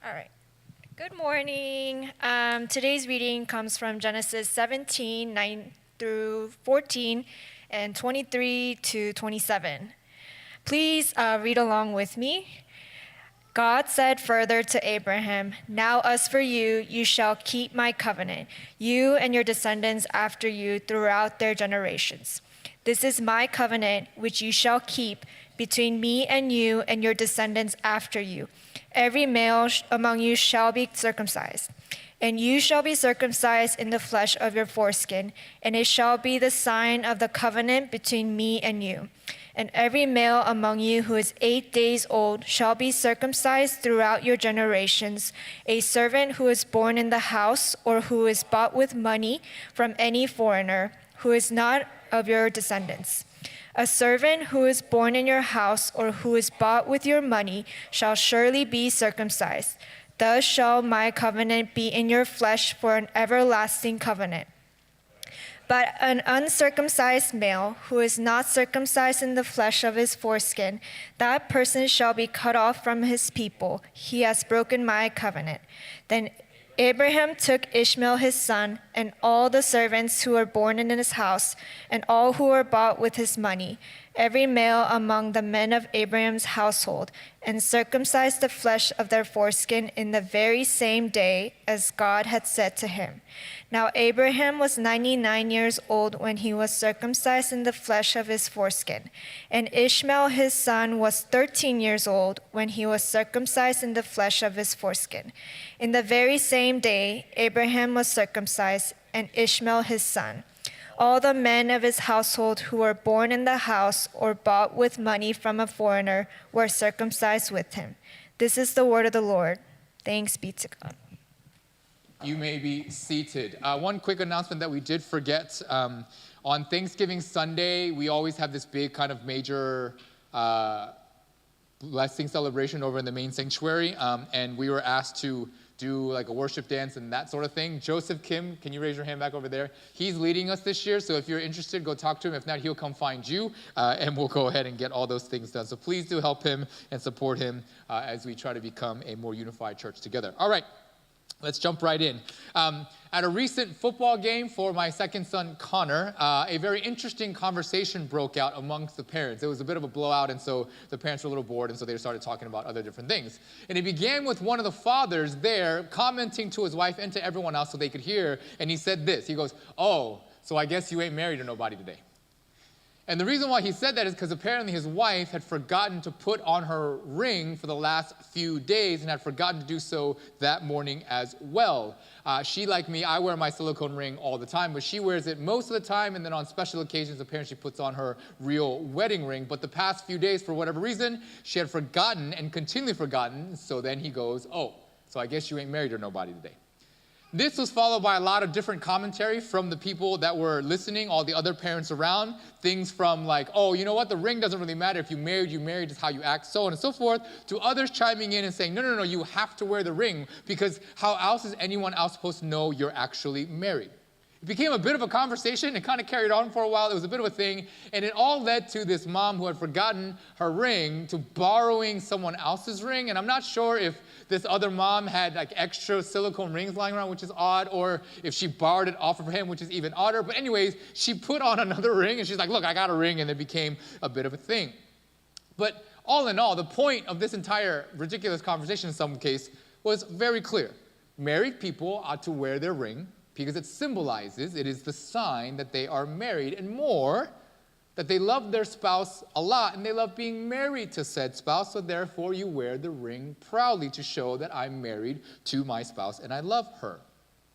All right. Good morning. Today's reading comes from Genesis 17, 9 through 14, and 23 to 27. Please read along with me. God said further to Abraham, "Now as for you, you shall keep my covenant, you and your descendants after you throughout their generations. This is my covenant which you shall keep between me and you and your descendants after you. Every male among you shall be circumcised. And you shall be circumcised in the flesh of your foreskin, and it shall be the sign of the covenant between me and you. And every male among you who is 8 days old shall be circumcised throughout your generations. A servant who is born in the house or who is bought with money from any foreigner who is not of your descendants. A servant who is born in your house or who is bought with your money shall surely be circumcised. Thus shall my covenant be in your flesh for an everlasting covenant. But an uncircumcised male who is not circumcised in the flesh of his foreskin, that person shall be cut off from his people. He has broken my covenant." Then Abraham took Ishmael his son, and all the servants who were born in his house, and all who were bought with his money, every male among the men of Abraham's household, and circumcised the flesh of their foreskin in the very same day as God had said to him. Now Abraham was 99 years old when he was circumcised in the flesh of his foreskin, and Ishmael his son was 13 years old when he was circumcised in the flesh of his foreskin. In the very same day Abraham was circumcised, and Ishmael his son. All the men of his household who were born in the house or bought with money from a foreigner were circumcised with him. This is the word of the Lord. Thanks be to God. You may be seated. One quick announcement that we did forget. On Thanksgiving Sunday, we always have this big kind of major blessing celebration over in the main sanctuary. And we were asked to do like a worship dance and that sort of thing. Joseph Kim, can you raise your hand back over there? He's leading us this year, so if you're interested, go talk to him. If not, he'll come find you, and we'll go ahead and get all those things done. So please do help him and support him as we try to become a more unified church together. All right. Let's jump right in. At a recent football game for my second son, Connor, a very interesting conversation broke out amongst the parents. It was a bit of a blowout, and so the parents were a little bored, and so they started talking about other different things. And it began with one of the fathers there commenting to his wife and to everyone else so they could hear, and he said this. He goes, "Oh, so I guess you ain't married to nobody today." And the reason why he said that is because apparently his wife had forgotten to put on her ring for the last few days and had forgotten to do so that morning as well. She, like me, I wear my silicone ring all the time, but she wears it most of the time, and then on special occasions, apparently she puts on her real wedding ring. But the past few days, for whatever reason, she had forgotten and continually forgotten. So then he goes, "Oh, so I guess you ain't married to nobody today." This was followed by a lot of different commentary from the people that were listening, all the other parents around. Things from like, "Oh, you know what? The ring doesn't really matter. If you married, it's how you act," so on and so forth, to others chiming in and saying, no, you have to wear the ring because how else is anyone else supposed to know you're actually married? It became a bit of a conversation. It kind of carried on for a while. It was a bit of a thing. And it all led to this mom who had forgotten her ring to borrowing someone else's ring. And I'm not sure if this other mom had like extra silicone rings lying around, which is odd, or if she borrowed it off of him, which is even odder. But anyways, she put on another ring and she's like, "Look, I got a ring." And it became a bit of a thing. But all in all, the point of this entire ridiculous conversation in some case was very clear. Married people ought to wear their ring because it symbolizes, it is the sign that they are married, and more, that they love their spouse a lot and they love being married to said spouse, so therefore you wear the ring proudly to show that I'm married to my spouse and I love her.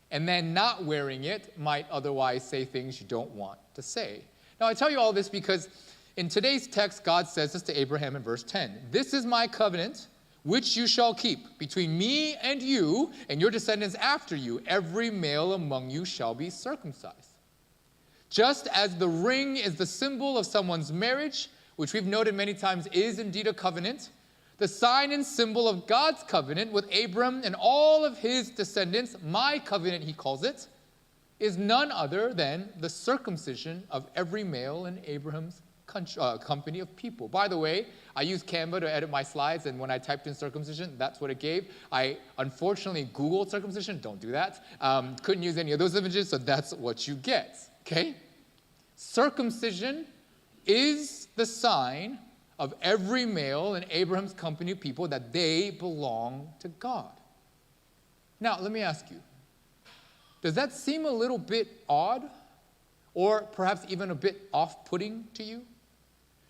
And then not wearing it might otherwise say things you don't want to say. Now I tell you all this because in today's text, God says this to Abraham in verse 10. "This is my covenant which you shall keep between me and you and your descendants after you. Every male among you shall be circumcised." Just as the ring is the symbol of someone's marriage, which we've noted many times is indeed a covenant, the sign and symbol of God's covenant with Abram and all of his descendants, my covenant he calls it, is none other than the circumcision of every male in Abraham's company of people. By the way, I used Canva to edit my slides, and when I typed in circumcision, that's what it gave. I unfortunately Googled circumcision. Don't do that. Couldn't use any of those images, so that's what you get, okay? Circumcision is the sign of every male in Abraham's company of people that they belong to God. Now, let me ask you, does that seem a little bit odd or perhaps even a bit off-putting to you?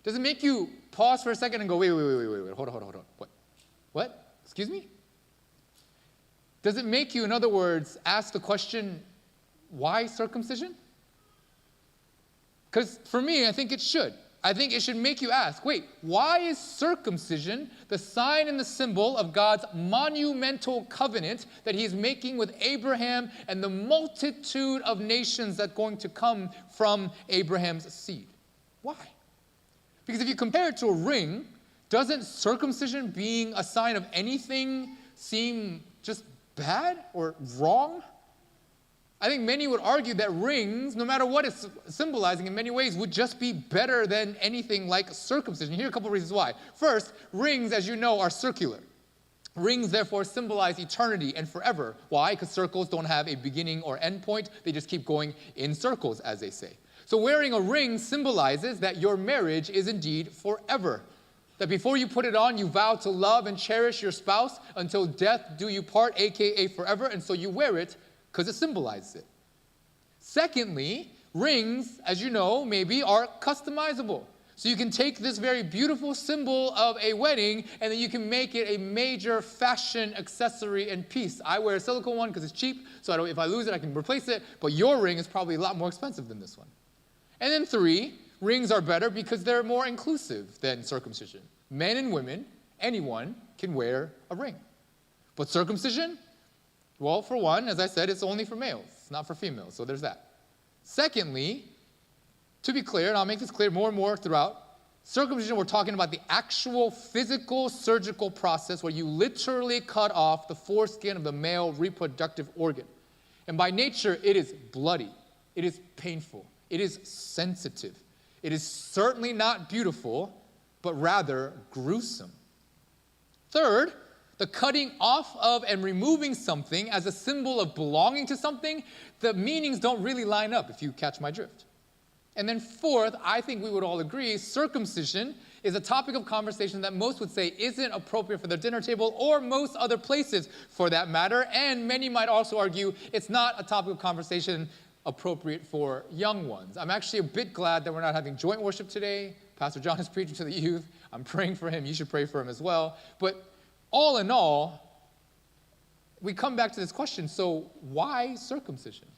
Does it make you pause for a second and go, wait, hold on. What? Excuse me? Does it make you, in other words, ask the question, why circumcision? Because for me, I think it should. I think it should make you ask, wait, why is circumcision the sign and the symbol of God's monumental covenant that he's making with Abraham and the multitude of nations that are going to come from Abraham's seed? Why? Because if you compare it to a ring, doesn't circumcision being a sign of anything seem just bad or wrong? I think many would argue that rings, no matter what it's symbolizing in many ways, would just be better than anything like circumcision. Here are a couple of reasons why. First, rings, as you know, are circular. Rings, therefore, symbolize eternity and forever. Why? Because circles don't have a beginning or end point. They just keep going in circles, as they say. So wearing a ring symbolizes that your marriage is indeed forever. That before you put it on, you vow to love and cherish your spouse until death do you part, aka forever, and so you wear it because it symbolizes it. Secondly, rings, as you know, maybe are customizable. So you can take this very beautiful symbol of a wedding and then you can make it a major fashion accessory and piece. I wear a silicone one because it's cheap, so if I lose it, I can replace it. But your ring is probably a lot more expensive than this one. And then three, rings are better because they're more inclusive than circumcision. Men and women, anyone can wear a ring. But circumcision? Well, for one, as I said, it's only for males, not for females, so there's that. Secondly, to be clear, and I'll make this clear more and more throughout, circumcision, we're talking about the actual physical surgical process where you literally cut off the foreskin of the male reproductive organ. And by nature, it is bloody, it is painful, it is sensitive. It is certainly not beautiful, but rather gruesome. Third, the cutting off of and removing something as a symbol of belonging to something, the meanings don't really line up, if you catch my drift. And then fourth, I think we would all agree, circumcision is a topic of conversation that most would say isn't appropriate for the dinner table or most other places for that matter. And many might also argue it's not a topic of conversation appropriate for young ones. I'm actually a bit glad that we're not having joint worship today. Pastor John is preaching to the youth. I'm praying for him. You should pray for him as well. But all in all, we come back to this question, so why circumcision?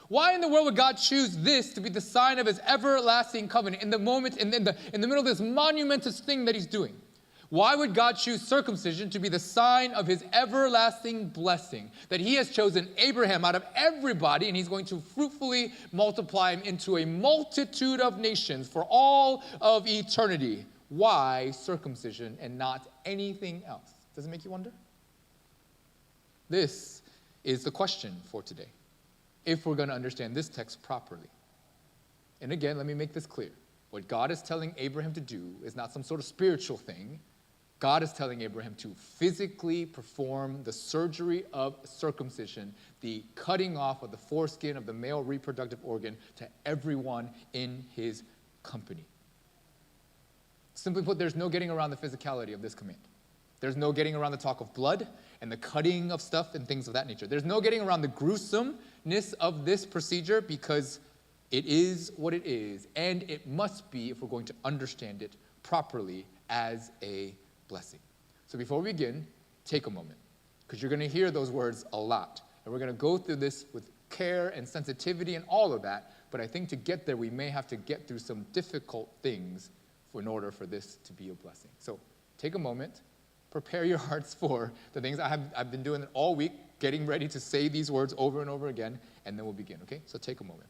Why in the world would God choose this to be the sign of his everlasting covenant in the moment, in the middle of this monumentous thing that he's doing? Why would God choose circumcision to be the sign of his everlasting blessing? That he has chosen Abraham out of everybody, and he's going to fruitfully multiply him into a multitude of nations for all of eternity. Why circumcision and not anything else? Does it make you wonder? This is the question for today, if we're going to understand this text properly. And again, let me make this clear. What God is telling Abraham to do is not some sort of spiritual thing. God is telling Abraham to physically perform the surgery of circumcision, the cutting off of the foreskin of the male reproductive organ to everyone in his company. Simply put, there's no getting around the physicality of this command. There's no getting around the talk of blood and the cutting of stuff and things of that nature. There's no getting around the gruesomeness of this procedure because it is what it is, and it must be if we're going to understand it properly as a blessing. So before we begin, take a moment, because you're going to hear those words a lot, and we're going to go through this with care and sensitivity and all of that, but I think to get there, we may have to get through some difficult things in order for this to be a blessing. So take a moment, prepare your hearts for the things I've been doing all week, getting ready to say these words over and over again, and then we'll begin, okay? So take a moment.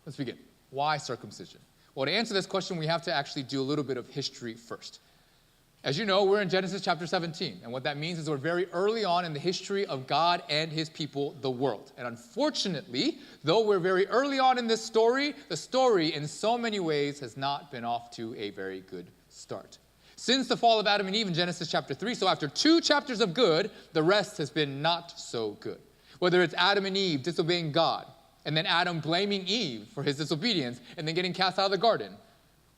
Let's begin. Why circumcision? Well, to answer this question, we have to actually do a little bit of history first. As you know, we're in Genesis chapter 17, and what that means is we're very early on in the history of God and his people, the world. And unfortunately, though we're very early on in this story, the story in so many ways has not been off to a very good start. Since the fall of Adam and Eve in Genesis chapter 3, so after 2 chapters of good, the rest has been not so good. Whether it's Adam and Eve disobeying God, and then Adam blaming Eve for his disobedience, and then getting cast out of the garden,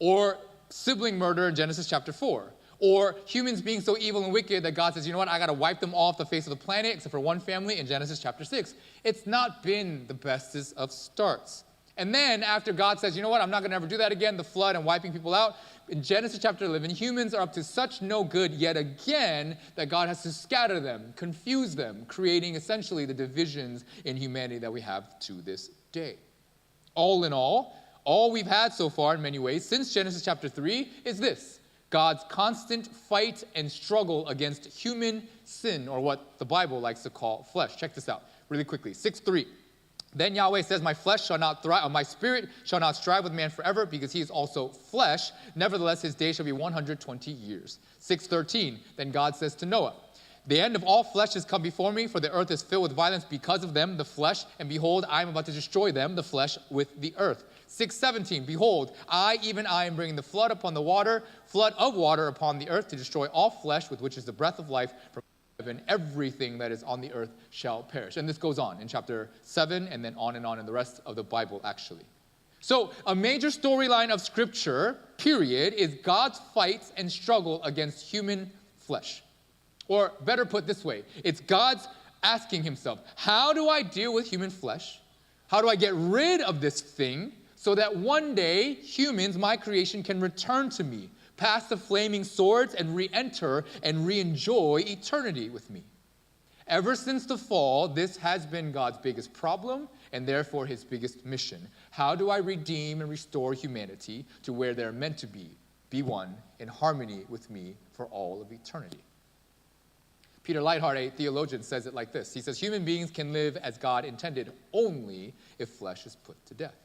or sibling murder in Genesis chapter 4, or humans being so evil and wicked that God says, you know what, I got to wipe them off the face of the planet, except for one family in Genesis chapter 6. It's not been the bestest of starts. And then after God says, you know what, I'm not going to ever do that again, the flood and wiping people out, in Genesis chapter 11, humans are up to such no good yet again that God has to scatter them, confuse them, creating essentially the divisions in humanity that we have to this day. All in all we've had so far in many ways since Genesis chapter 3 is this: God's constant fight and struggle against human sin, or what the Bible likes to call flesh. Check this out really quickly. 6:3. Then Yahweh says, my flesh shall not thrive, my spirit shall not strive with man forever, because he is also flesh. Nevertheless, his days shall be 120 years. 6:13. Then God says to Noah, the end of all flesh has come before me, for the earth is filled with violence because of them, the flesh. And behold, I am about to destroy them, the flesh, with the earth. 6:17. Behold, even I am bringing the flood upon the water, flood of water upon the earth, to destroy all flesh, with which is the breath of life from heaven. Everything that is on the earth shall perish. And this goes on in chapter 7, and then on in the rest of the Bible, actually. So a major storyline of Scripture, period, is God's fights and struggle against human flesh. Or better put this way, it's God's asking himself, how do I deal with human flesh? How do I get rid of this thing so that one day humans, my creation, can return to me, pass the flaming swords, and re-enter and re-enjoy eternity with me? Ever since the fall, this has been God's biggest problem and therefore his biggest mission. How do I redeem and restore humanity to where they're meant to be one in harmony with me for all of eternity? Peter Leithart, a theologian, says it like this. He says, human beings can live as God intended only if flesh is put to death.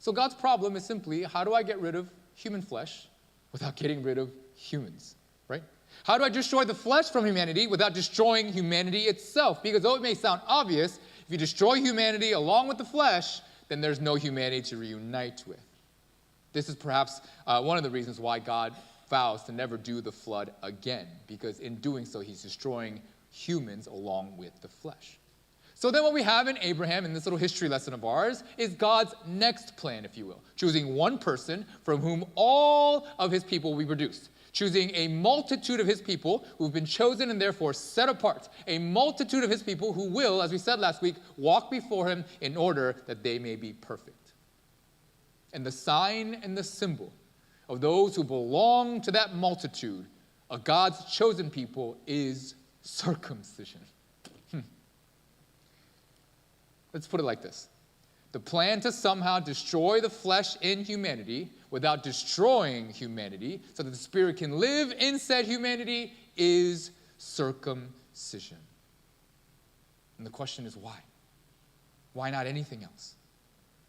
So God's problem is simply, how do I get rid of human flesh without getting rid of humans, right? How do I destroy the flesh from humanity without destroying humanity itself? Because though it may sound obvious, if you destroy humanity along with the flesh, then there's no humanity to reunite with. This is perhaps one of the reasons why God vows to never do the flood again, because in doing so, he's destroying humans along with the flesh. So then what we have in Abraham, in this little history lesson of ours, is God's next plan, if you will, choosing one person from whom all of his people will be produced, choosing a multitude of his people who've been chosen and therefore set apart, a multitude of his people who will, as we said last week, walk before him in order that they may be perfect. And the sign and the symbol of those who belong to that multitude of God's chosen people is circumcision. Let's put it like this. The plan to somehow destroy the flesh in humanity without destroying humanity so that the spirit can live in said humanity is circumcision. And the question is why? Why not anything else?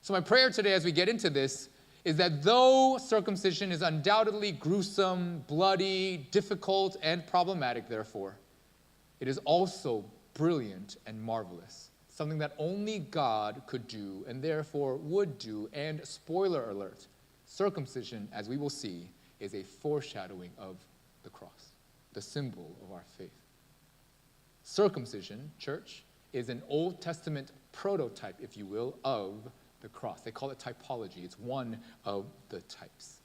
So my prayer today as we get into this is that though circumcision is undoubtedly gruesome, bloody, difficult, and problematic, therefore, it is also brilliant and marvelous, something that only God could do and therefore would do. And spoiler alert, circumcision, as we will see, is a foreshadowing of the cross, the symbol of our faith. Circumcision, church, is an Old Testament prototype, if you will, of the cross. They call it typology. It's one of the types.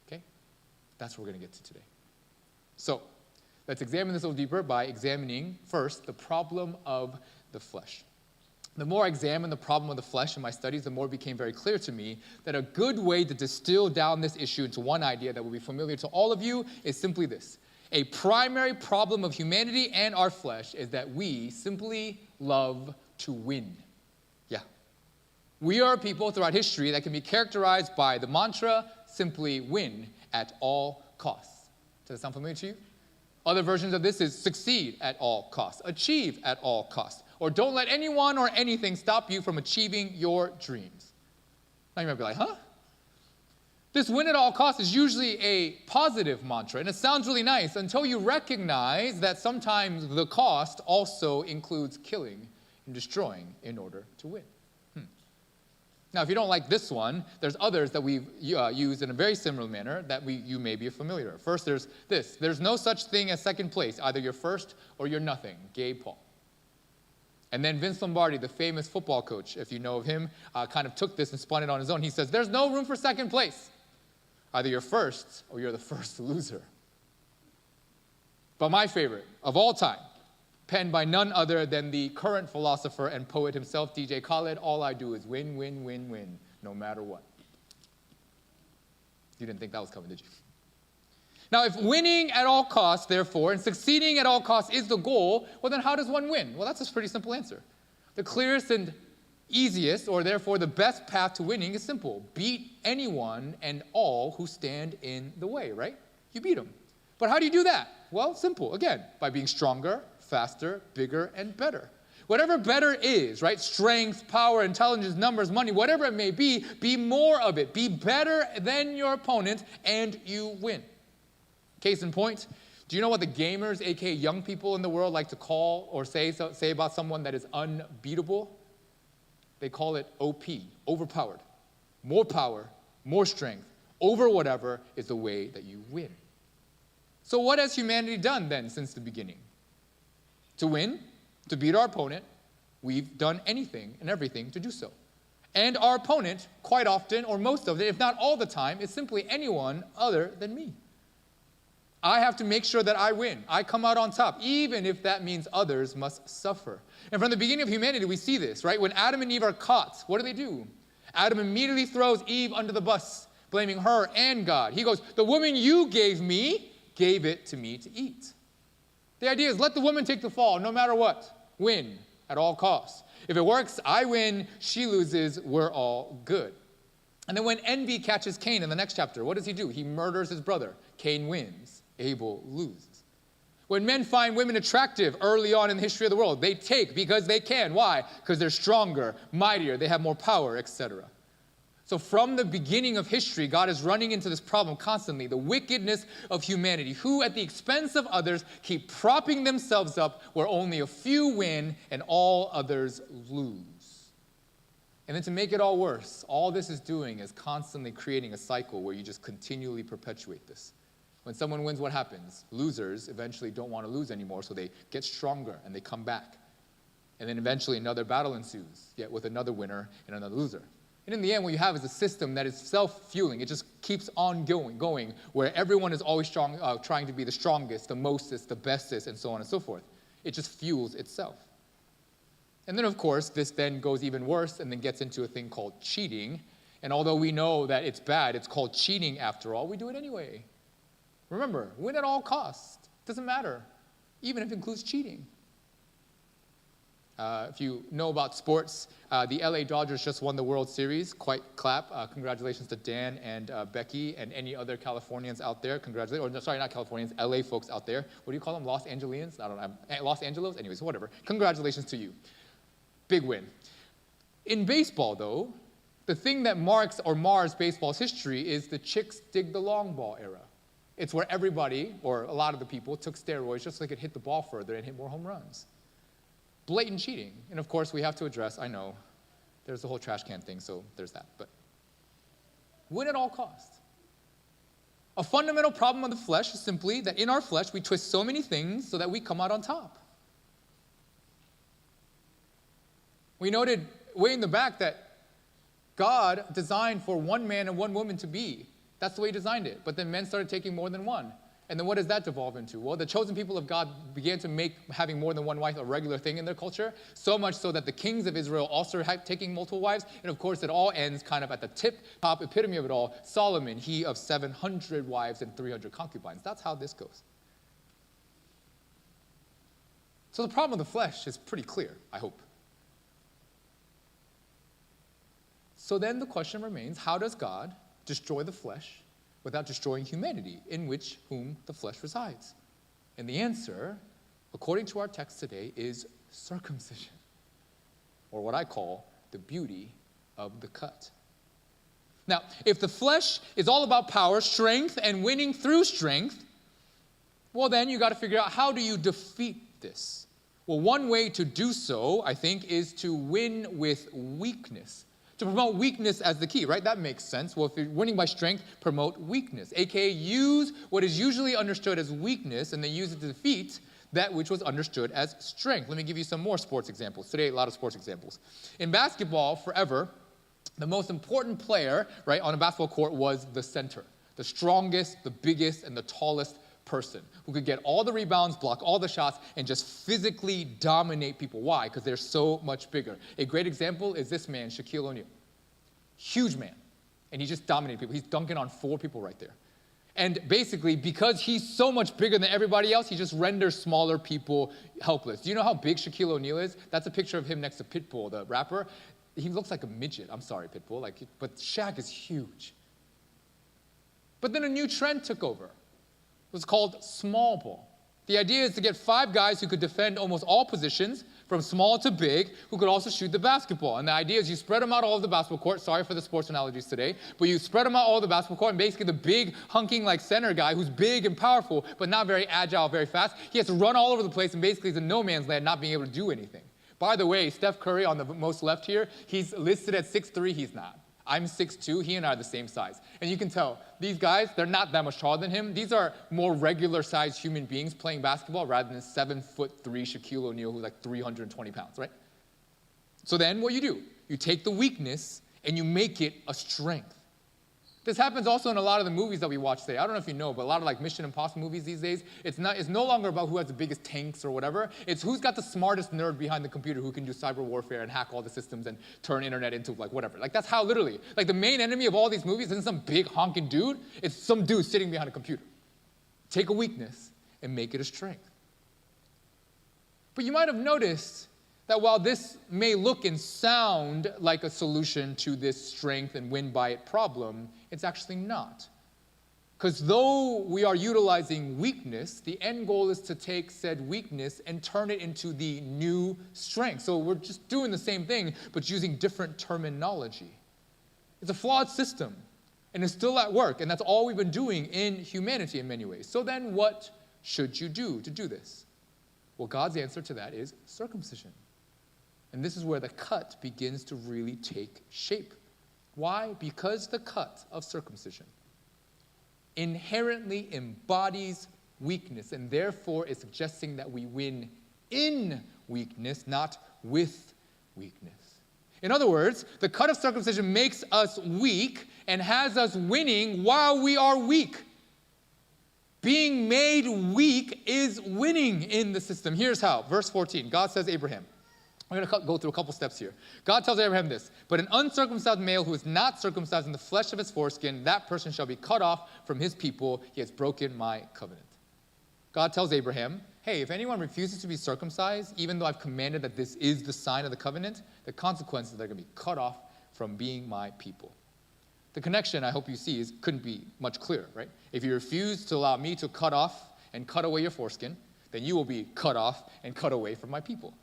Okay? That's what we're going to get to today. So, let's examine this a little deeper by examining first the problem of the flesh. The more I examined the problem of the flesh in my studies, the more it became very clear to me that a good way to distill down this issue into one idea that will be familiar to all of you is simply this. A primary problem of humanity and our flesh is that we simply love to win. Yeah. We are a people throughout history that can be characterized by the mantra, simply win at all costs. Does that sound familiar to you? Other versions of this is succeed at all costs, achieve at all costs, or don't let anyone or anything stop you from achieving your dreams. Now you might be like, huh? This win at all costs is usually a positive mantra, and it sounds really nice until you recognize that sometimes the cost also includes killing and destroying in order to win. Now, if you don't like this one, there's others that we've used in a very similar manner that you may be familiar with. First, there's this. There's no such thing as second place. Either you're first or you're nothing. Gabe Paul. And then Vince Lombardi, the famous football coach, if you know of him, kind of took this and spun it on his own. He says, there's no room for second place. Either you're first or you're the first loser. But my favorite of all time, penned by none other than the current philosopher and poet himself, DJ Khaled, all I do is win, win, win, win, no matter what. You didn't think that was coming, did you? Now, if winning at all costs, therefore, and succeeding at all costs is the goal, well, then how does one win? Well, that's a pretty simple answer. The clearest and easiest, or therefore the best path to winning is simple. Beat anyone and all who stand in the way, right? You beat them. But how do you do that? Well, simple. Again, by being stronger, faster, bigger, and better. Whatever better is, right? Strength, power, intelligence, numbers, money, whatever it may be more of it. Be better than your opponent, and you win. Case in point, do you know what the gamers, aka young people in the world, like to call or say about someone that is unbeatable? They call it OP, overpowered. More power, more strength, over whatever is the way that you win. So what has humanity done then since the beginning? To win, to beat our opponent, we've done anything and everything to do so. And our opponent, quite often, or most of it, if not all the time, is simply anyone other than me. I have to make sure that I win. I come out on top, even if that means others must suffer. And from the beginning of humanity, we see this, right? When Adam and Eve are caught, what do? Adam immediately throws Eve under the bus, blaming her and God. He goes, the woman you gave me, gave it to me to eat. The idea is let the woman take the fall, no matter what. Win at all costs. If it works, I win, she loses, we're all good. And then when envy catches Cain in the next chapter, what does he do? He murders his brother. Cain wins. Abel loses. When men find women attractive early on in the history of the world, they take because they can. Why? Because they're stronger, mightier, they have more power, etc. So from the beginning of history, God is running into this problem constantly, the wickedness of humanity, who at the expense of others keep propping themselves up where only a few win and all others lose. And then to make it all worse, all this is doing is constantly creating a cycle where you just continually perpetuate this. When someone wins, what happens? Losers eventually don't want to lose anymore, so they get stronger and they come back. And then eventually another battle ensues, yet with another winner and another loser. And in the end, what you have is a system that is self-fueling. It just keeps on going, where everyone is always strong, trying to be the strongest, the mostest, the bestest, and so on and so forth. It just fuels itself. And then, of course, this then goes even worse and then gets into a thing called cheating. And although we know that it's bad, it's called cheating after all, we do it anyway. Remember, win at all costs. Doesn't matter, even if it includes cheating. If you know about sports, the LA Dodgers just won the World Series. Quite clap. Congratulations to Dan and Becky and any other Californians out there. Congratulations. Or sorry, not Californians, LA folks out there. What do you call them? Los Angelians? I don't know. Los Angelos? Anyways, whatever. Congratulations to you. Big win. In baseball, though, the thing that marks or mars baseball's history is the chicks dig the long ball era. It's where everybody, or a lot of the people, took steroids just so they could hit the ball further and hit more home runs. Blatant cheating. And of course, we have to address, I know, there's the whole trash can thing, so there's that. But win at all costs. A fundamental problem of the flesh is simply that in our flesh, we twist so many things so that we come out on top. We noted way in the back that God designed for one man and one woman to be. That's the way he designed it. But then men started taking more than one. And then what does that devolve into? Well, the chosen people of God began to make having more than one wife a regular thing in their culture, so much so that the kings of Israel also had taking multiple wives. And of course, it all ends kind of at the top epitome of it all. Solomon, he of 700 wives and 300 concubines. That's how this goes. So the problem of the flesh is pretty clear, I hope. So then the question remains, how does God destroy the flesh without destroying humanity, in whom the flesh resides? And the answer, according to our text today, is circumcision, or what I call the beauty of the cut. Now, if the flesh is all about power, strength, and winning through strength, well, then you got to figure out, how do you defeat this? Well, one way to do so, I think, is to win with weakness. To promote weakness as the key, right? That makes sense. Well, if you're winning by strength, promote weakness. AKA, use what is usually understood as weakness and then use it to defeat that which was understood as strength. Let me give you some more sports examples. Today, a lot of sports examples. In basketball, forever, the most important player, right, on a basketball court was the center. The strongest, the biggest, and the tallest person who could get all the rebounds, block all the shots, and just physically dominate people. Why? Because they're so much bigger. A great example is this man, Shaquille O'Neal. Huge man. And he just dominated people. He's dunking on 4 people right there. And basically, because he's so much bigger than everybody else, he just renders smaller people helpless. Do you know how big Shaquille O'Neal is? That's a picture of him next to Pitbull, the rapper. He looks like a midget. I'm sorry, Pitbull. But Shaq is huge. But then a new trend took over. It was called small ball. The idea is to get 5 guys who could defend almost all positions, from small to big, who could also shoot the basketball. And the idea is you spread them out all over the basketball court. Sorry for the sports analogies today. But you spread them out all over the basketball court, and basically the big, hunking like center guy who's big and powerful, but not very agile, very fast, he has to run all over the place and basically is in no man's land, not being able to do anything. By the way, Steph Curry on the most left here, he's listed at 6'3", he's not. I'm 6'2", he and I are the same size. And you can tell, these guys, they're not that much taller than him. These are more regular-sized human beings playing basketball rather than 7'3" Shaquille O'Neal who's like 320 pounds, right? So then what you do, you take the weakness and you make it a strength. This happens also in a lot of the movies that we watch today. I don't know if you know, but a lot of like Mission Impossible movies these days, it's no longer about who has the biggest tanks or whatever. It's who's got the smartest nerd behind the computer who can do cyber warfare and hack all the systems and turn internet into like whatever. Like that's how literally, like the main enemy of all these movies isn't some big honking dude. It's some dude sitting behind a computer. Take a weakness and make it a strength. But you might have noticed that while this may look and sound like a solution to this strength and win by it problem, it's actually not. Because though we are utilizing weakness, the end goal is to take said weakness and turn it into the new strength. So we're just doing the same thing, but using different terminology. It's a flawed system, and it's still at work, and that's all we've been doing in humanity in many ways. So then what should you do to do this? Well, God's answer to that is circumcision. And this is where the cut begins to really take shape. Why? Because the cut of circumcision inherently embodies weakness, and therefore is suggesting that we win in weakness, not with weakness. In other words, the cut of circumcision makes us weak and has us winning while we are weak. Being made weak is winning in the system. Here's how. Verse 14, God says to Abraham, I'm going to go through a couple steps here. God tells Abraham this, but an uncircumcised male who is not circumcised in the flesh of his foreskin, that person shall be cut off from his people. He has broken my covenant. God tells Abraham, hey, if anyone refuses to be circumcised, even though I've commanded that this is the sign of the covenant, the consequences, they're going to be cut off from being my people. The connection, I hope you see, couldn't be much clearer, right? If you refuse to allow me to cut off and cut away your foreskin, then you will be cut off and cut away from my people.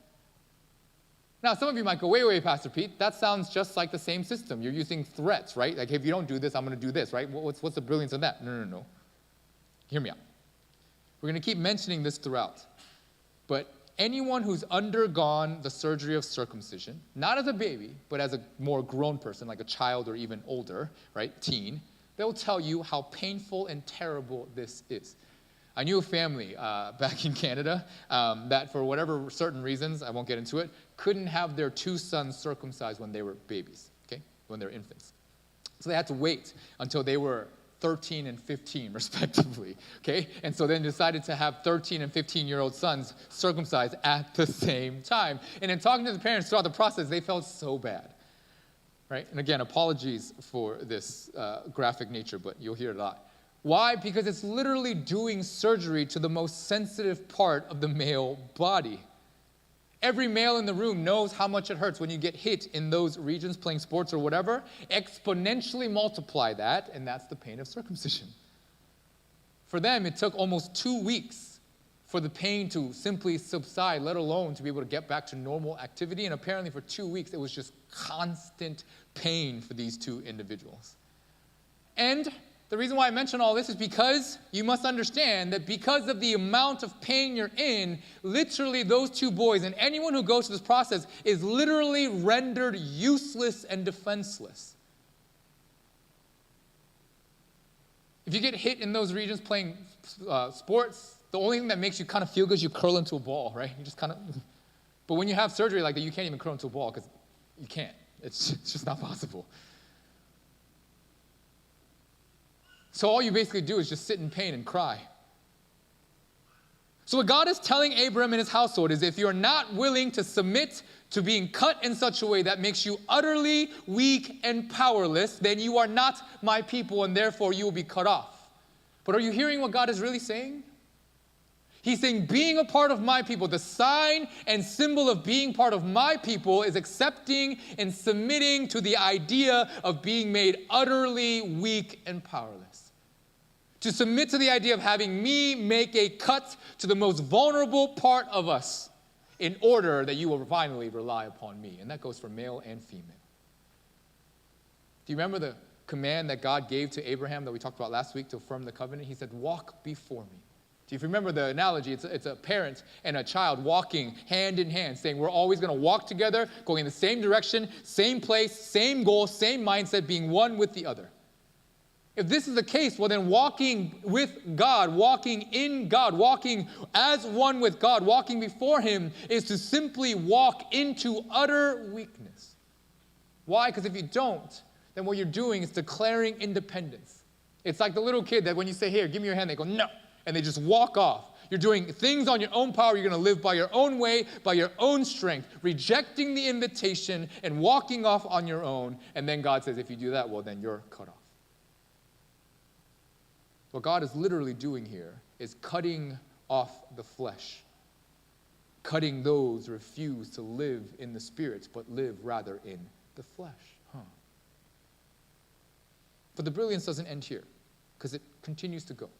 Now, some of you might go, wait, Pastor Pete, that sounds just like the same system. You're using threats, right? Like, if you don't do this, I'm going to do this, right? What's the brilliance of that? No. Hear me out. We're going to keep mentioning this throughout. But anyone who's undergone the surgery of circumcision, not as a baby, but as a more grown person, like a child or even older, right, teen, they'll tell you how painful and terrible this is. I knew a family back in Canada that for whatever certain reasons, I won't get into it, couldn't have their 2 sons circumcised when they were babies, okay, when they were infants. So they had to wait until they were 13 and 15, respectively, okay? And so then decided to have 13 and 15-year-old sons circumcised at the same time. And in talking to the parents throughout the process, they felt so bad, right? And again, apologies for this graphic nature, but you'll hear it a lot. Why? Because it's literally doing surgery to the most sensitive part of the male body. Every male in the room knows how much it hurts when you get hit in those regions playing sports or whatever. Exponentially multiply that, and that's the pain of circumcision. For them, it took almost 2 weeks for the pain to simply subside, let alone to be able to get back to normal activity. And apparently for 2 weeks, it was just constant pain for these 2 individuals. And the reason why I mention all this is because you must understand that because of the amount of pain you're in, literally those two boys and anyone who goes through this process is literally rendered useless and defenseless. If you get hit in those regions playing sports, the only thing that makes you kind of feel good is you curl into a ball, right? You just kind of. But when you have surgery like that, you can't even curl into a ball because you can't. It's just not possible. So all you basically do is just sit in pain and cry. So what God is telling Abram and his household is if you're not willing to submit to being cut in such a way that makes you utterly weak and powerless, then you are not my people and therefore you will be cut off. But are you hearing what God is really saying? He's saying being a part of my people, the sign and symbol of being part of my people is accepting and submitting to the idea of being made utterly weak and powerless. To submit to the idea of having me make a cut to the most vulnerable part of us in order that you will finally rely upon me. And that goes for male and female. Do you remember the command that God gave to Abraham that we talked about last week to affirm the covenant? He said, walk before me. Do you remember the analogy? It's a parent and a child walking hand in hand, saying we're always going to walk together, going in the same direction, same place, same goal, same mindset, being one with the other. If this is the case, well then walking with God, walking in God, walking as one with God, walking before Him is to simply walk into utter weakness. Why? Because if you don't, then what you're doing is declaring independence. It's like the little kid that when you say, here, give me your hand, they go, no. And they just walk off. You're doing things on your own power. You're going to live by your own way, by your own strength, rejecting the invitation and walking off on your own. And then God says, if you do that, well, then you're cut off. What God is literally doing here is cutting off the flesh, cutting those who refuse to live in the Spirit, but live rather in the flesh. But the brilliance doesn't end here, because it continues to go.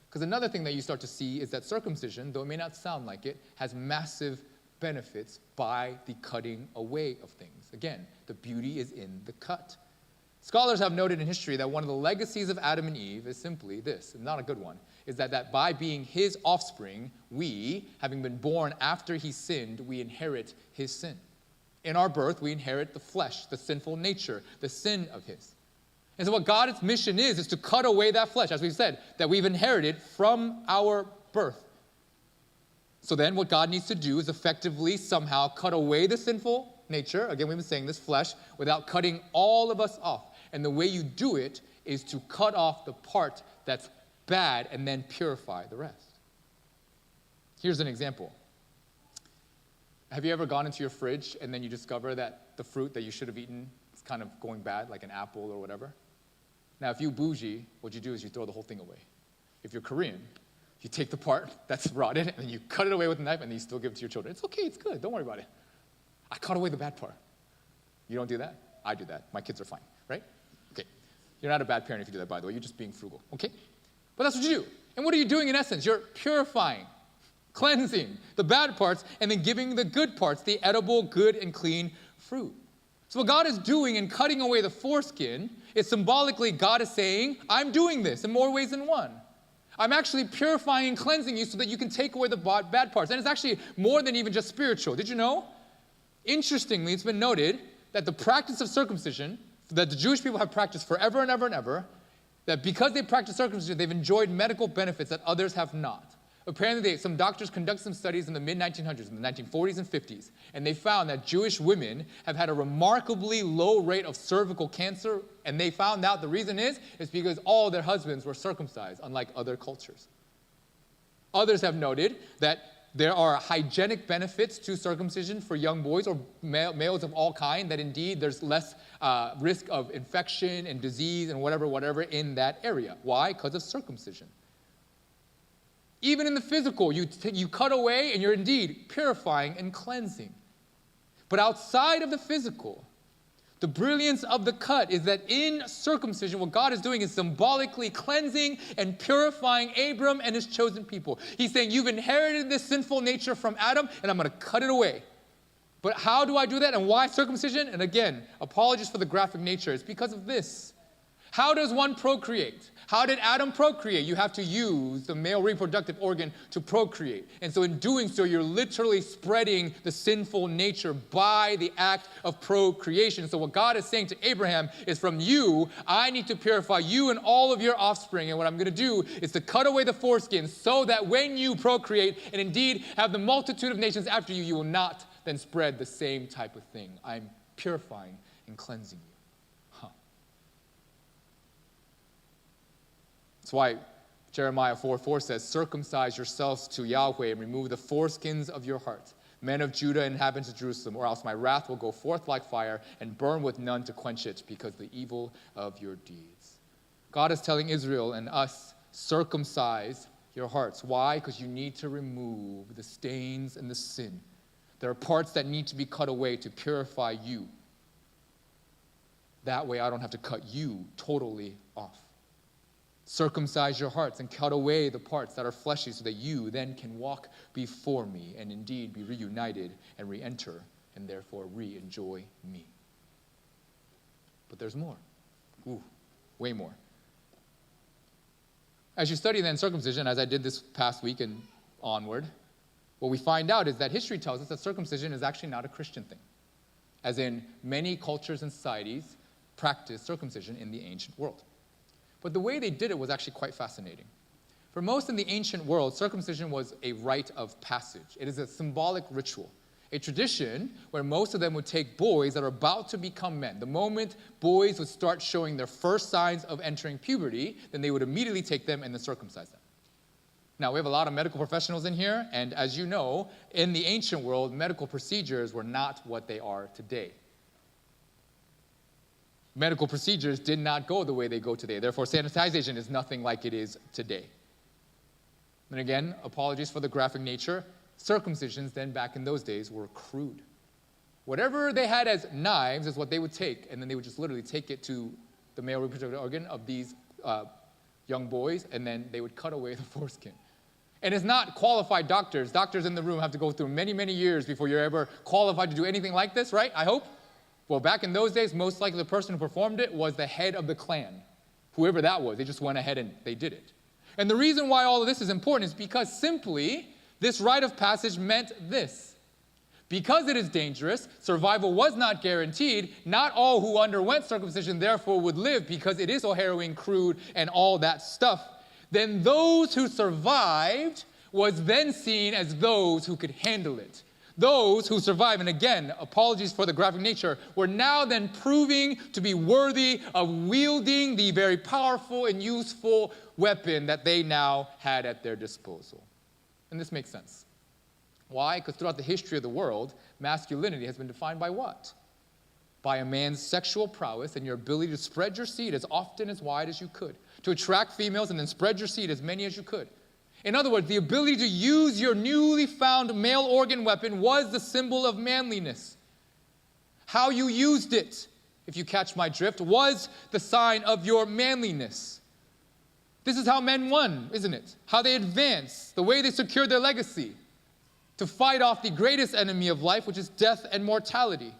Because another thing that you start to see is that circumcision, though it may not sound like it, has massive benefits by the cutting away of things. Again, the beauty is in the cut. Scholars have noted in history that one of the legacies of Adam and Eve is simply this, and not a good one, is that by being his offspring, we, having been born after he sinned, we inherit his sin. In our birth, we inherit the flesh, the sinful nature, the sin of his. And so what God's mission is to cut away that flesh, as we've said, that we've inherited from our birth. So then what God needs to do is effectively somehow cut away the sinful nature, again we've been saying this, flesh, without cutting all of us off. And the way you do it is to cut off the part that's bad and then purify the rest. Here's an example. Have you ever gone into your fridge and then you discover that the fruit that you should have eaten is kind of going bad, like an apple or whatever? Now, if you bougie, what you do is you throw the whole thing away. If you're Korean, you take the part that's rotted and then you cut it away with a knife and then you still give it to your children. It's okay, it's good, don't worry about it. I cut away the bad part. You don't do that? I do that. My kids are fine, right? Okay. You're not a bad parent if you do that, by the way. You're just being frugal, okay? But that's what you do. And what are you doing in essence? You're purifying, cleansing the bad parts, and then giving the good parts, the edible, good, and clean fruit. So what God is doing in cutting away the foreskin is symbolically God is saying, I'm doing this in more ways than one. I'm actually purifying and cleansing you so that you can take away the bad parts. And it's actually more than even just spiritual. Did you know? Interestingly, it's been noted that the practice of circumcision, that the Jewish people have practiced forever and ever and ever, that because they practice circumcision, they've enjoyed medical benefits that others have not. Apparently, some doctors conducted some studies in the mid-1900s, in the 1940s and 50s, and they found that Jewish women have had a remarkably low rate of cervical cancer, and they found out the reason is because all their husbands were circumcised, unlike other cultures. Others have noted that there are hygienic benefits to circumcision for young boys or males of all kind, that indeed there's less risk of infection and disease and whatever in that area. Why? Because of circumcision. Even in the physical, you cut away and you're indeed purifying and cleansing. But outside of the physical, the brilliance of the cut is that in circumcision, what God is doing is symbolically cleansing and purifying Abram and his chosen people. He's saying, you've inherited this sinful nature from Adam, and I'm going to cut it away. But how do I do that, and why circumcision? And again, apologies for the graphic nature. It's because of this. How does one procreate? How did Adam procreate? You have to use the male reproductive organ to procreate. And so in doing so, you're literally spreading the sinful nature by the act of procreation. So what God is saying to Abraham is, from you, I need to purify you and all of your offspring. And what I'm going to do is to cut away the foreskin so that when you procreate and indeed have the multitude of nations after you, you will not then spread the same type of thing. I'm purifying and cleansing you. That's why Jeremiah 4:4 says, circumcise yourselves to Yahweh and remove the foreskins of your heart, men of Judah and inhabitants of Jerusalem, or else my wrath will go forth like fire and burn with none to quench it because of the evil of your deeds. God is telling Israel and us, circumcise your hearts. Why? Because you need to remove the stains and the sin. There are parts that need to be cut away to purify you. That way I don't have to cut you totally off. Circumcise your hearts and cut away the parts that are fleshy so that you then can walk before me and indeed be reunited and re-enter and therefore re-enjoy me. But there's more. Ooh, way more. As you study then circumcision, as I did this past week and onward, what we find out is that history tells us that circumcision is actually not a Christian thing. As in, many cultures and societies practiced circumcision in the ancient world. But the way they did it was actually quite fascinating. For most in the ancient world, circumcision was a rite of passage. It is a symbolic ritual, a tradition where most of them would take boys that are about to become men. The moment boys would start showing their first signs of entering puberty, then they would immediately take them and then circumcise them. Now, we have a lot of medical professionals in here, and as you know, in the ancient world, medical procedures were not what they are today. Medical procedures did not go the way they go today. Therefore, sanitization is nothing like it is today. And again, apologies for the graphic nature. Circumcisions then back in those days were crude. Whatever they had as knives is what they would take, and then they would just literally take it to the male reproductive organ of these young boys, and then they would cut away the foreskin. And it's not qualified doctors. Doctors in the room have to go through many, many years before you're ever qualified to do anything like this, right? I hope. Well, back in those days, most likely the person who performed it was the head of the clan. Whoever that was, they just went ahead and they did it. And the reason why all of this is important is because simply this rite of passage meant this. Because it is dangerous, survival was not guaranteed, not all who underwent circumcision therefore would live because it is so harrowing, crude, and all that stuff. Then those who survived was then seen as those who could handle it. Those who survive, and again, apologies for the graphic nature, were now then proving to be worthy of wielding the very powerful and useful weapon that they now had at their disposal. And this makes sense. Why? Because throughout the history of the world, masculinity has been defined by what? By a man's sexual prowess and your ability to spread your seed as often as wide as you could, to attract females and then spread your seed as many as you could. In other words, the ability to use your newly found male organ weapon was the symbol of manliness. How you used it, if you catch my drift, was the sign of your manliness. This is how men won, isn't it? How they advanced, the way they secured their legacy, to fight off the greatest enemy of life, which is death and mortality.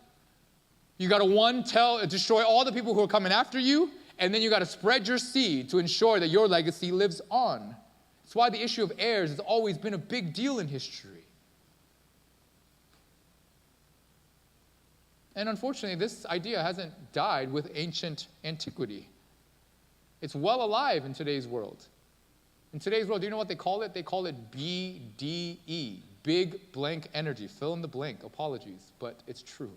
You got to destroy all the people who are coming after you, and then you got to spread your seed to ensure that your legacy lives on. That's why the issue of heirs has always been a big deal in history. And unfortunately, this idea hasn't died with ancient antiquity. It's well alive in today's world. In today's world, do you know what they call it? They call it BDE, big blank energy. Fill in the blank. Apologies, but it's true.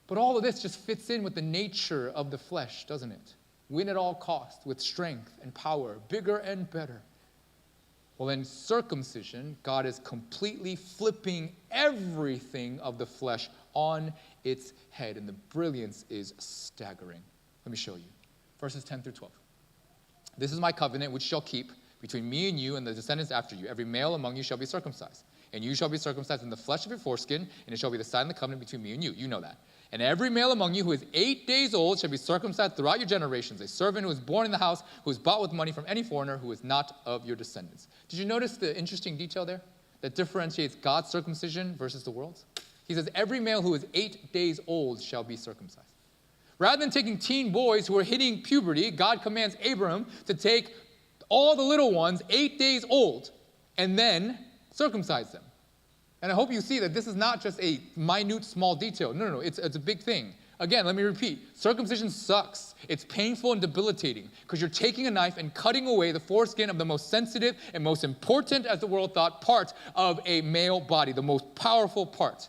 But all of this just fits in with the nature of the flesh, doesn't it? Win at all costs, with strength and power, bigger and better. Well, in circumcision, God is completely flipping everything of the flesh on its head, and the brilliance is staggering. Let me show you. Verses 10 through 12. This is my covenant which shall keep between me and you and the descendants after you. Every male among you shall be circumcised, and you shall be circumcised in the flesh of your foreskin, and it shall be the sign of the covenant between me and you. You know that. And every male among you who is 8 days old shall be circumcised throughout your generations, a servant who is born in the house, who is bought with money from any foreigner who is not of your descendants. Did you notice the interesting detail there that differentiates God's circumcision versus the world's? He says, every male who is 8 days old shall be circumcised. Rather than taking teen boys who are hitting puberty, God commands Abram to take all the little ones, 8 days old, and then circumcise them. And I hope you see that this is not just a minute, small detail. No, it's a big thing. Again, let me repeat. Circumcision sucks. It's painful and debilitating because you're taking a knife and cutting away the foreskin of the most sensitive and most important, as the world thought, part of a male body, the most powerful part.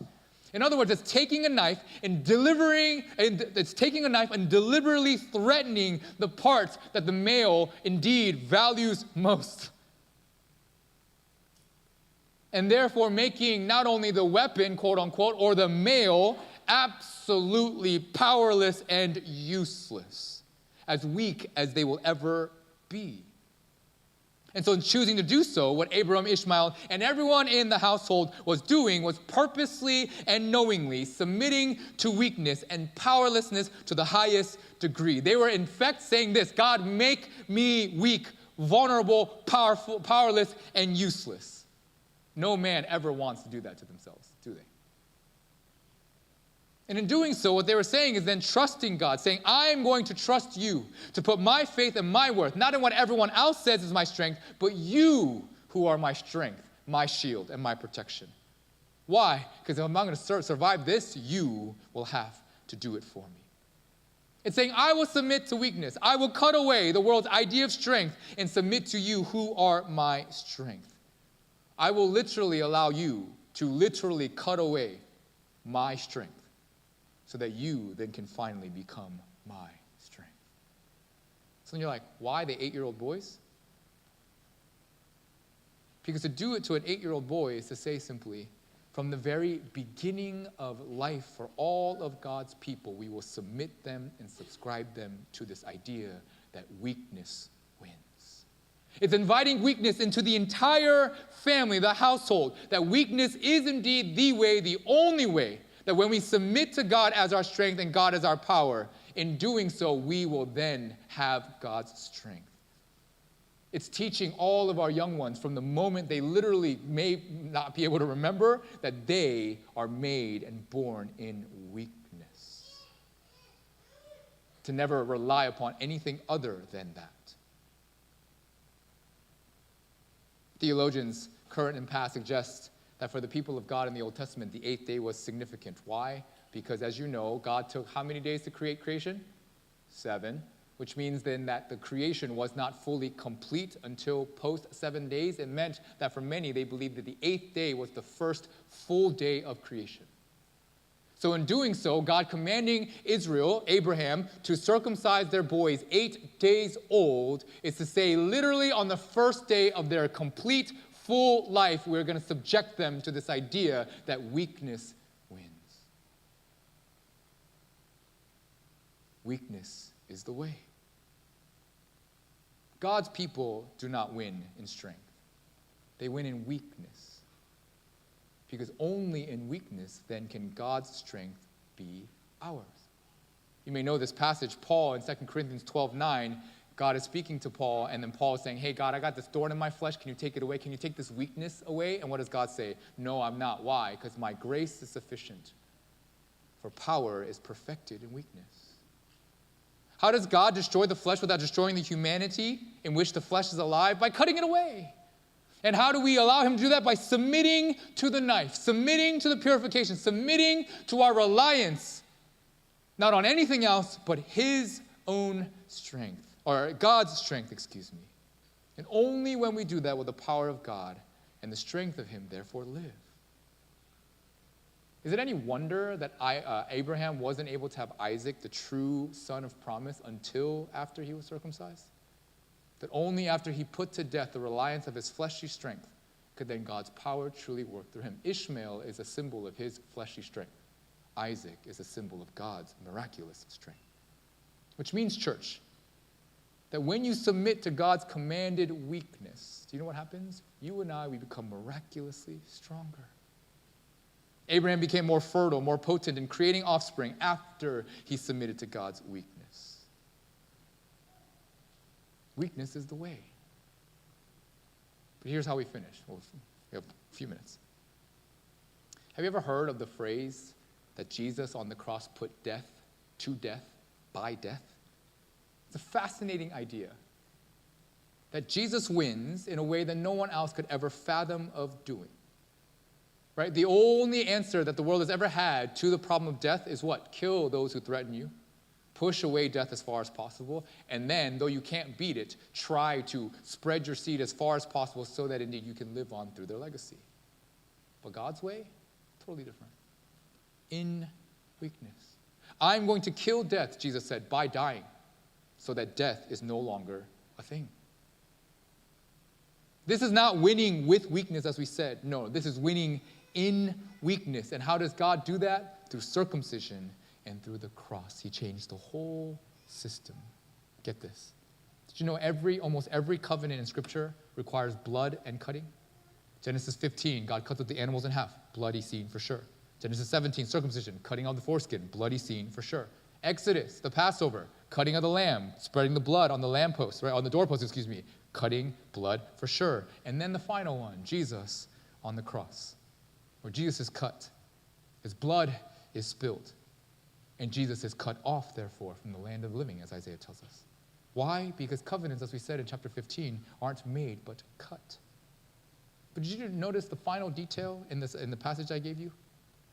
In other words, it's taking a knife and deliberately threatening the parts that the male indeed values most. And therefore making not only the weapon, quote unquote, or the male absolutely powerless and useless, as weak as they will ever be. And so in choosing to do so, what Abraham, Ishmael, and everyone in the household was doing was purposely and knowingly submitting to weakness and powerlessness to the highest degree. They were in fact saying this: God, make me weak, vulnerable, powerful, powerless, and useless. No man ever wants to do that to themselves, do they? And in doing so, what they were saying is then trusting God, saying, I'm going to trust you to put my faith and my worth, not in what everyone else says is my strength, but you who are my strength, my shield, and my protection. Why? Because if I'm not going to survive this, you will have to do it for me. It's saying, I will submit to weakness. I will cut away the world's idea of strength and submit to you who are my strength. I will literally allow you to literally cut away my strength, so that you then can finally become my strength. So then you're like, why the 8-year-old boys? Because to do it to an 8-year-old boy is to say simply, from the very beginning of life for all of God's people, we will submit them and subscribe them to this idea that weakness wins. It's inviting weakness into the entire family, the household, that weakness is indeed the way, the only way, that when we submit to God as our strength and God as our power, in doing so, we will then have God's strength. It's teaching all of our young ones from the moment they literally may not be able to remember that they are made and born in weakness. To never rely upon anything other than that. Theologians, current and past, suggest that for the people of God in the Old Testament, the 8th day was significant. Why? Because as you know, God took how many days to create creation? 7, which means then that the creation was not fully complete until post 7 days. It meant that for many, they believed that the 8th day was the first full day of creation. So in doing so, God commanding Israel, Abraham, to circumcise their boys 8 days old is to say literally on the first day of their complete full life, we're going to subject them to this idea that weakness wins. Weakness is the way. God's people do not win in strength. They win in weakness. Because only in weakness, then, can God's strength be ours. You may know this passage, Paul in 2 Corinthians 12:9, God is speaking to Paul, and then Paul is saying, hey, God, I got this thorn in my flesh. Can you take it away? Can you take this weakness away? And what does God say? No, I'm not. Why? Because my grace is sufficient. For power is perfected in weakness. How does God destroy the flesh without destroying the humanity in which the flesh is alive? By cutting it away. And how do we allow him to do that? By submitting to the knife, submitting to the purification, submitting to our reliance, not on anything else, but his own strength. Or God's strength, excuse me. And only when we do that will the power of God and the strength of him therefore live. Is it any wonder that Abraham wasn't able to have Isaac, the true son of promise, until after he was circumcised? That only after he put to death the reliance of his fleshly strength could then God's power truly work through him. Ishmael is a symbol of his fleshly strength. Isaac is a symbol of God's miraculous strength. Which means, church, that when you submit to God's commanded weakness, do you know what happens? You and I, we become miraculously stronger. Abraham became more fertile, more potent in creating offspring after he submitted to God's weakness. Weakness is the way. But here's how we finish. We have a few minutes. Have you ever heard of the phrase that Jesus on the cross put death to death by death? It's a fascinating idea that Jesus wins in a way that no one else could ever fathom of doing. Right? The only answer that the world has ever had to the problem of death is what? Kill those who threaten you. Push away death as far as possible. And then, though you can't beat it, try to spread your seed as far as possible so that indeed you can live on through their legacy. But God's way, totally different. In weakness. I'm going to kill death, Jesus said, by dying, so that death is no longer a thing. This is not winning with weakness, as we said. No, this is winning in weakness. And how does God do that? Through circumcision and through the cross. He changed the whole system. Get this. Did you know almost every covenant in Scripture requires blood and cutting? Genesis 15, God cuts up the animals in half. Bloody scene for sure. Genesis 17, circumcision, cutting off the foreskin. Bloody scene for sure. Exodus, the Passover, cutting of the lamb, spreading the blood on the lamppost, right, on the doorpost, cutting blood for sure. And then the final one, Jesus on the cross, where Jesus is cut. His blood is spilled. And Jesus is cut off, therefore, from the land of the living, as Isaiah tells us. Why? Because covenants, as we said in chapter 15, aren't made but cut. But did you notice the final detail in the passage I gave you?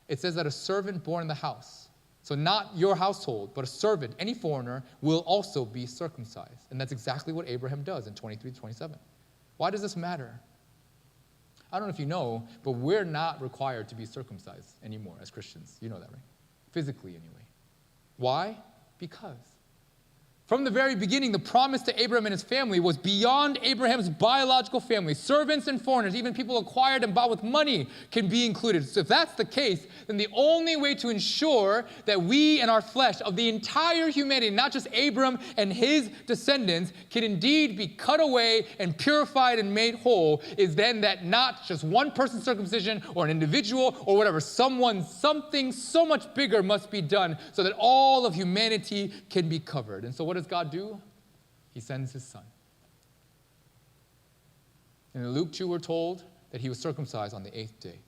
It says that a servant born in the house, so not your household, but a servant, any foreigner, will also be circumcised. And that's exactly what Abraham does in 23-27. Why does this matter? I don't know if you know, but we're not required to be circumcised anymore as Christians. You know that, right? Physically, anyway. Why? Because from the very beginning, the promise to Abraham and his family was beyond Abraham's biological family. Servants and foreigners, even people acquired and bought with money, can be included. So if that's the case, then the only way to ensure that we and our flesh of the entire humanity, not just Abram and his descendants, can indeed be cut away and purified and made whole, is then that not just one person's circumcision or an individual or whatever, something so much bigger must be done so that all of humanity can be covered. And so what does God do? He sends his son. And in Luke 2, we're told that he was circumcised on the 8th day.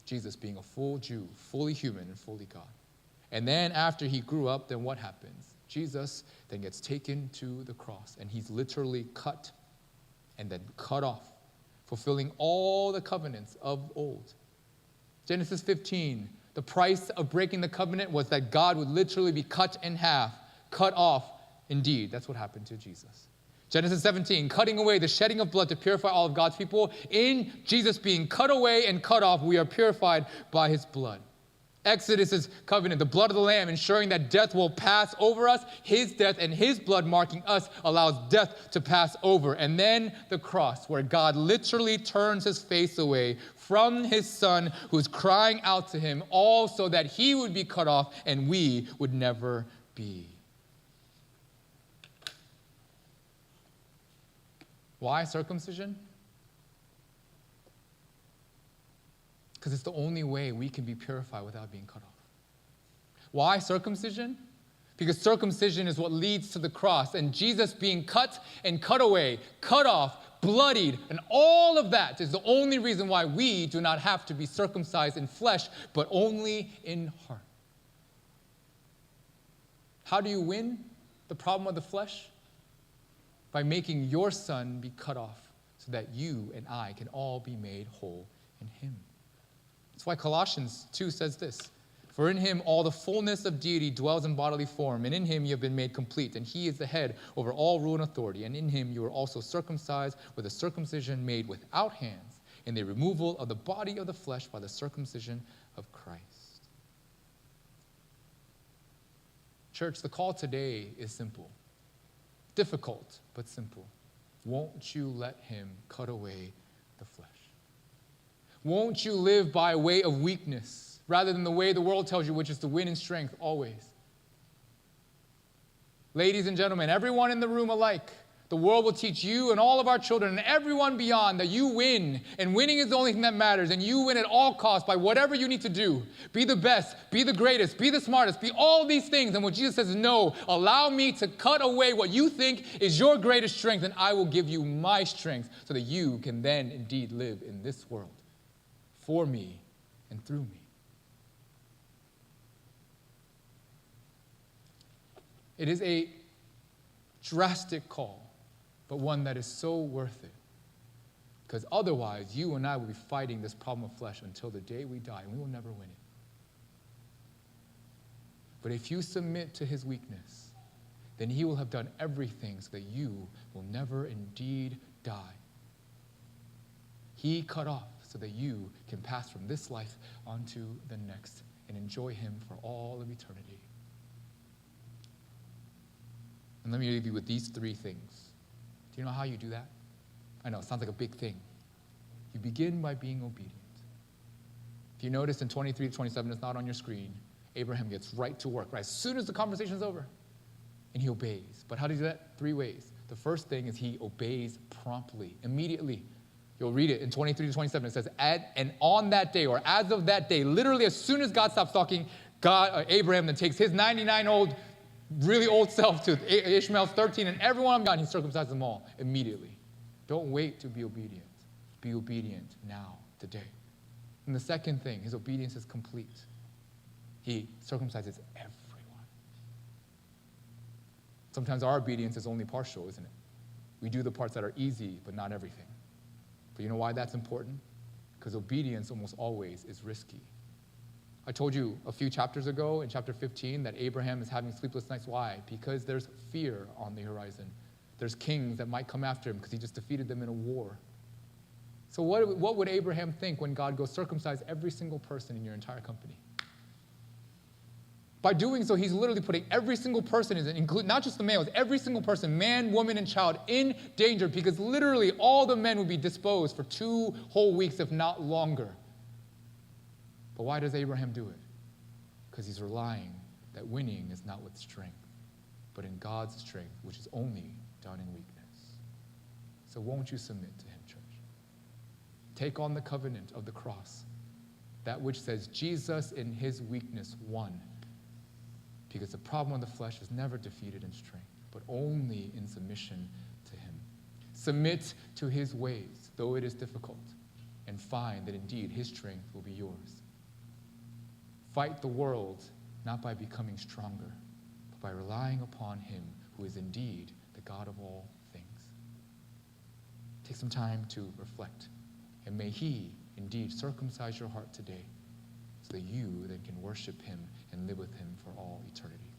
Jesus being a full Jew, fully human and fully God. And then after he grew up, then what happens? Jesus then gets taken to the cross, and he's literally cut and then cut off, fulfilling all the covenants of old. Genesis 15, the price of breaking the covenant was that God would literally be cut in half, cut off. Indeed, that's what happened to Jesus. Genesis 17, cutting away the shedding of blood to purify all of God's people. In Jesus being cut away and cut off, we are purified by his blood. Exodus' covenant, the blood of the Lamb, ensuring that death will pass over us. His death and his blood marking us allows death to pass over. And then the cross, where God literally turns his face away from his son, who's crying out to him, all so that he would be cut off and we would never be. Why circumcision? Because it's the only way we can be purified without being cut off. Why circumcision? Because circumcision is what leads to the cross, and Jesus being cut and cut away, cut off, bloodied, and all of that is the only reason why we do not have to be circumcised in flesh, but only in heart. How do you win the problem of the flesh? By making your son be cut off so that you and I can all be made whole in him. That's why Colossians 2 says this, for in him all the fullness of deity dwells in bodily form, and in him you have been made complete, and he is the head over all rule and authority, and in him you are also circumcised with a circumcision made without hands, in the removal of the body of the flesh by the circumcision of Christ. Church, the call today is simple. Difficult, but simple. Won't you let him cut away the flesh? Won't you live by way of weakness rather than the way the world tells you, which is to win in strength always? Ladies and gentlemen, everyone in the room alike, the world will teach you and all of our children and everyone beyond that you win, and winning is the only thing that matters, and you win at all costs by whatever you need to do. Be the best, be the greatest, be the smartest, be all these things. And what Jesus says is, no, allow me to cut away what you think is your greatest strength, and I will give you my strength so that you can then indeed live in this world for me and through me. It is a drastic call, but one that is so worth it. Because otherwise, you and I will be fighting this problem of flesh until the day we die, and we will never win it. But if you submit to his weakness, then he will have done everything so that you will never indeed die. He cut off so that you can pass from this life onto the next and enjoy him for all of eternity. And let me leave you with these three things. Do you know how you do that? I know, it sounds like a big thing. You begin by being obedient. If you notice in 23 to 27, it's not on your screen, Abraham gets right to work, right? As soon as the conversation is over, and he obeys. But how does he do that? Three ways. The first thing is he obeys promptly, immediately. You'll read it in 23 to 27. It says, and on that day, or as of that day, literally as soon as God stops talking, Abraham then takes his 99-old, really old self to Ishmael's 13, and everyone of God, and he circumcises them all immediately. Don't wait to be obedient. Be obedient now, today. And the second thing, his obedience is complete. He circumcises everyone. Sometimes our obedience is only partial, isn't it? We do the parts that are easy, but not everything. But you know why that's important? Because obedience almost always is risky. I told you a few chapters ago in chapter 15 that Abraham is having sleepless nights. Why? Because there's fear on the horizon. There's kings that might come after him because he just defeated them in a war. So what would Abraham think when God goes, circumcise every single person in your entire company? By doing so, he's literally putting every single person, not just the males, every single person, man, woman, and child, in danger, because literally all the men would be disposed for 2 whole weeks, if not longer. But why does Abraham do it? Because he's relying that winning is not with strength, but in God's strength, which is only done in weakness. So won't you submit to him, church? Take on the covenant of the cross, that which says Jesus in his weakness won. Because the problem of the flesh is never defeated in strength, but only in submission to him. Submit to his ways, though it is difficult, and find that indeed his strength will be yours. Fight the world not by becoming stronger, but by relying upon him who is indeed the God of all things. Take some time to reflect, and may he indeed circumcise your heart today, so that you then can worship him and live with him for all eternity.